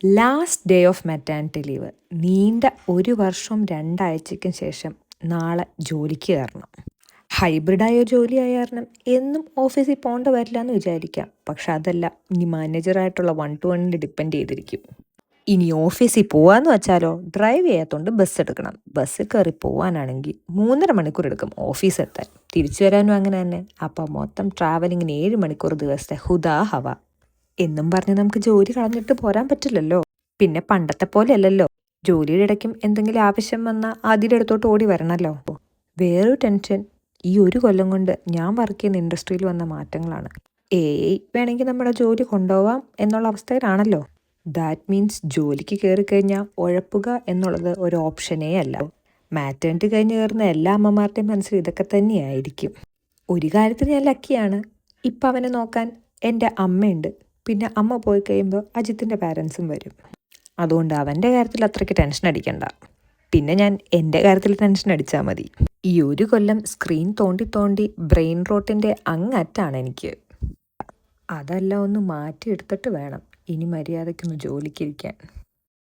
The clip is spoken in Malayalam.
Last day of maternity leave. നീണ്ട 1 വർഷം 2 ആഴ്ചയ്ക്കും ശേഷം നാളെ ജോലിക്ക് കയറണം. ഹൈബ്രിഡായ ജോലിയായ കാരണം എന്നും ഓഫീസിൽ പോകേണ്ട വരില്ല എന്ന് വിചാരിക്കാം. പക്ഷെ അതല്ല, ഇനി മാനേജറായിട്ടുള്ള 1-to-1 ഡിപ്പെൻഡ് ചെയ്തിരിക്കും. ഇനി ഓഫീസിൽ പോവാന്ന് വെച്ചാലോ, ഡ്രൈവ് ചെയ്യാത്തതുകൊണ്ട് ബസ് എടുക്കണം. ബസ്സിൽ കയറി പോവാനാണെങ്കിൽ 3.5 മണിക്കൂർ എടുക്കും ഓഫീസ് എത്താൻ. തിരിച്ചു വരാനും അങ്ങനെ തന്നെ. അപ്പം മൊത്തം ട്രാവലിങ്ങിന് 7 മണിക്കൂർ ദിവസത്തെ ഹുദാ ഹവ. എന്നും പറഞ്ഞ് നമുക്ക് ജോലി കളഞ്ഞിട്ട് പോരാൻ പറ്റില്ലല്ലോ. പിന്നെ പണ്ടത്തെ പോലെ അല്ലല്ലോ, ജോലിയുടെ ഇടയ്ക്കും എന്തെങ്കിലും ആവശ്യം വന്നാൽ ആദ്യം അടുത്തോട്ട് ഓടി വരണമല്ലോ. വേറൊരു ടെൻഷൻ, ഈ 1 കൊല്ലം കൊണ്ട് ഞാൻ വർക്ക് ചെയ്യുന്ന ഇൻഡസ്ട്രിയിൽ വന്ന മാറ്റങ്ങളാണ്. വേണമെങ്കിൽ നമ്മുടെ ജോലി കൊണ്ടുപോവാം എന്നുള്ള അവസ്ഥയിലാണല്ലോ. ദാറ്റ് മീൻസ് ജോലിക്ക് കയറി കഴിഞ്ഞാൽ ഉഴപ്പുക എന്നുള്ളത് ഒരു ഓപ്ഷനേ അല്ല. മാറ്റേണിറ്റി കഴിഞ്ഞ് കയറുന്ന എല്ലാ അമ്മമാരുടെയും മനസ്സിൽ ഇതൊക്കെ തന്നെയായിരിക്കും. ഒരു കാര്യത്തിൽ ഞാൻ ലക്കിയാണ്, ഇപ്പം അവനെ നോക്കാൻ എൻ്റെ അമ്മയുണ്ട്. പിന്നെ അമ്മ പോയി കഴിയുമ്പോൾ അജിത്തിൻ്റെ പാരൻസും വരും. അതുകൊണ്ട് അവൻ്റെ കാര്യത്തിൽ അത്രയ്ക്ക് ടെൻഷൻ അടിക്കണ്ട. പിന്നെ ഞാൻ എൻ്റെ കാര്യത്തിൽ ടെൻഷൻ അടിച്ചാൽ മതി. ഈ 1 കൊല്ലം സ്ക്രീൻ തോണ്ടി തോണ്ടി ബ്രെയിൻ റോട്ടിൻ്റെ അങ്ങറ്റാണ് എനിക്ക്. അതെല്ലാം ഒന്ന് മാറ്റിയെടുത്തിട്ട് വേണം ഇനി മര്യാദയ്ക്കൊന്ന് ജോലിക്കിരിക്കാൻ.